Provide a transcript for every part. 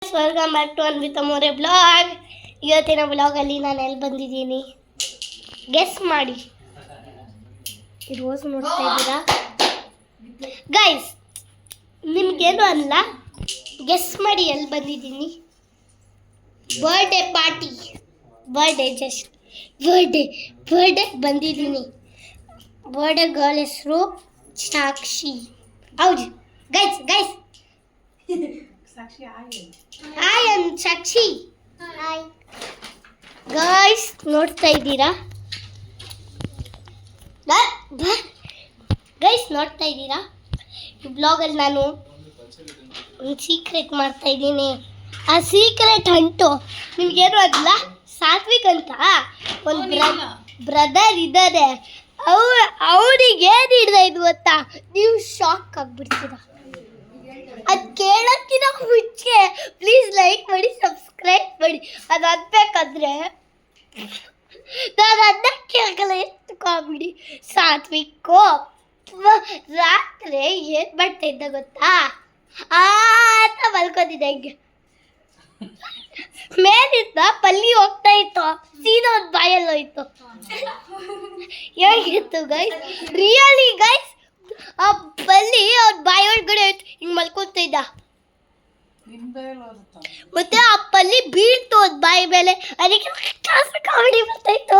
Guys, welcome back to Anvita More blog. ಇವತ್ತಿನ ಬ್ಲಾಗಲ್ಲಿ ನಾನು ಎಲ್ಲಿ ಬಂದಿದ್ದೀನಿ ಗೆಸ್ ಮಾಡಿ. ರೋಸ್ ನೋಡ್ತಾ ಇದ್ದೀರಾ ಗೈಸ್? ನಿಮ್ಗೇನು ಅಲ್ಲ, ಗೆಸ್ ಮಾಡಿ ಎಲ್ಲಿ ಬಂದಿದ್ದೀನಿ. ಬರ್ಡೇ ಪಾರ್ಟಿ, ಬರ್ಡೇ ಬಂದಿದ್ದೀನಿ. ಬರ್ಡೇ ಗರ್ಲ್ ಹೆಸರು ಸಾಕ್ಷಿ. ಹೌದು ಗೈಸ್ ಹಾಯ್ ಸಾಕ್ಷಿ. ಹಾಯ್ ಗೈಸ್, ನೋಡ್ತಾ ಇದ್ದೀರಾ ಈ ಬ್ಲಾಗಲ್ಲಿ ನಾನು ಒಂದು ಸೀಕ್ರೆಟ್ ಮಾಡ್ತಾ ಇದ್ದೀನಿ. ಆ ಸೀಕ್ರೆಟ್ ಅಂಟು ನಿಮ್ಗೇನು ಅದಲ್ಲ, ಸಾತ್ವಿಕ್ ಅಂತ ಒಂದು ಬ್ರದರ್ ಇದ್ದಾರೆ. ಅವ್ರಿಗೆ ಏನು ಹಿಡ್ದ ಇದು ಗೊತ್ತಾ? ನೀವು ಶಾಕ್ ಆಗ್ಬಿಡ್ತೀರ. ಅದು ಕೇಳೋಕ್ಕಿಂತ ಮುಂಚೆ ಪ್ಲೀಸ್ ಲೈಕ್ ಮಾಡಿ, ಸಬ್ಸ್ಕ್ರೈಬ್ ಮಾಡಿ. ಅದು ಅನ್ಬೇಕಾದ್ರೆ ನಾನು ಅದನ್ನ ಕೇಳಲ್ಲ. ಎಷ್ಟು ಕಾಮಿಡಿ. ಸಾತ್ವಿಕ್ಕು ರಾತ್ರಿ ಏನು ಮಾಡ್ತಾ ಇದ್ದ ಗೊತ್ತಾ? ಅಂತ ಮಲ್ಕೋತಿದ್ದೆ. ಹೆಂಗೆ ಮೇಲಿಂದ ಪಲ್ಲಿ ಹೋಗ್ತಾ ಇತ್ತು, ಸೀದಾ ಒಂದು ಬಾಯಲ್ಲಿ ಹೋಯ್ತು. ಹೇಗಿತ್ತು ಗೈಸ್? ರಿಯಲಿ ಗೈಸ್, ಆ ಬಲ್ಲಿ ಅವ್ರ ಬಾಯಿ ಒಳಗಡೆ ಹೋಯ್ತು. ಹಿಂಗೆ ಮಲ್ಕೊತಾ ಇದ್ದ, ಮತ್ತೆ ಆ ಪಲ್ಲಿ ಬೀಳ್ತು ಒಂದು ಬಾಯಿ ಮೇಲೆ. ಅದಕ್ಕೆ ಕಾಮಿಡಿ ಬರ್ತಾ ಇತ್ತು.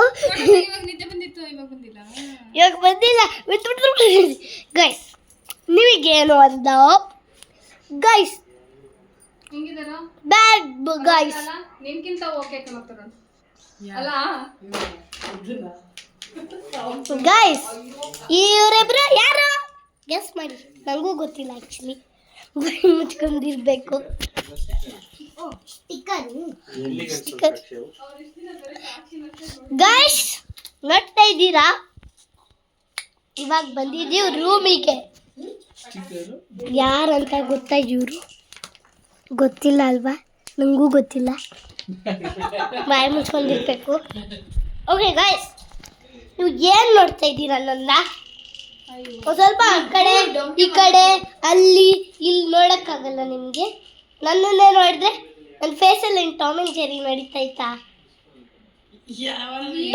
ಇವಾಗ ಬಂದಿಲ್ಲ ಗೈಸ್. ನಿಮಗೇನು ಅಂದ ಗೈಸ್? ಬ್ಯಾಡ್ ಗೈಸ್. ನಿನ್ಕಿಂತ ಓಕೆ ಕಣಪ್ಪ ಅಲ್ಲ ಗೈಸ್, ಇವರಿಬ್ರು ಯಾರು ಗೆಸ್ ಮಾಡಿ? ನನಗೂ ಗೊತ್ತಿಲ್ಲ ಆ್ಯಕ್ಚುಲಿ. ಮುಚ್ಕೊಂಡಿರ್ಬೇಕು. ಸ್ಟಿಕ್ಕರ್ ಗೈಸ್, ನೋಡ್ತಾ ಇದ್ದೀರಾ? ಇವಾಗ ಬಂದಿದ್ದೀವಿ ರೂಮಿಗೆ. ಯಾರಂತ ಗೊತ್ತಾ ಇವರು? ಗೊತ್ತಿಲ್ಲ ಅಲ್ವಾ? ನನಗೂ ಗೊತ್ತಿಲ್ಲ. ಬಾಯಿ ಮುಚ್ಕೊಂಡಿರ್ಬೇಕು. ಓಕೆ ಗೈಸ್, ನೀವು ಏನು ನೋಡ್ತಾ ಇದ್ದೀರಾ? ನನ್ನ ಸ್ವಲ್ಪ ಆ ಕಡೆ ಈ ಕಡೆ ಅಲ್ಲಿ ಇಲ್ಲಿ ನೋಡೋಕ್ಕಾಗಲ್ಲ ನಿಮಗೆ. ನನ್ನನ್ನೇ ನೋಡಿದ್ರೆ ನನ್ನ ಫೇಸಲ್ಲಿ ಟಾಮ್ ಆ್ಯಂಡ್ ಜೆರಿ ನಡೀತಾ ಇತ್ತಾ?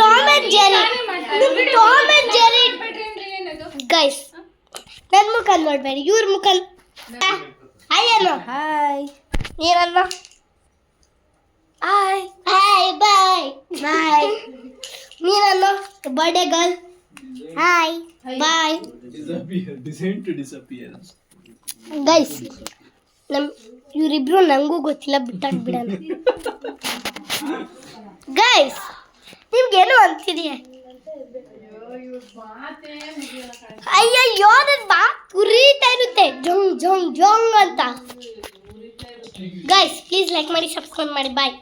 Tom and Jerry guys. ನನ್ನ ಮುಖ ನೋಡಬೇಡಿ, ಇವ್ರ ಮುಖ. ಹಾಯ್ ಅನ್ನೋ. ಹಾಯ್. ನೀನನ್ನ ಹಾಯ್ ಹಾಯ್ ಬಾಯ್ ಬಾಯ್. ನೀನನ್ನ birthday girl. Hi bye. Guys, ಇವರಿಬ್ರು ನನಗೂ ಗೊತ್ತಿಲ್ಲ, ಬಿಟ್ಟಾಕ್ಬಿಡೋಣ. ಗೈಸ್, ನಿಮ್ಗೇನು ಅಂತಿದೆಯಾ? ಅಯ್ಯಯ್ಯೋ, ನನ್ನ ಮಾತು ಉರಿತಾ ಇರುತ್ತೆ ಜೊಂಗ್ ಜೊಂಗ್ ಜೊಂಗ್ ಅಂತ. ಗೈಸ್, ಪ್ಲೀಸ್ ಲೈಕ್ ಮಾಡಿ, ಸಬ್ಸ್ಕ್ರೈಬ್ ಮಾಡಿ. ಬಾಯ್.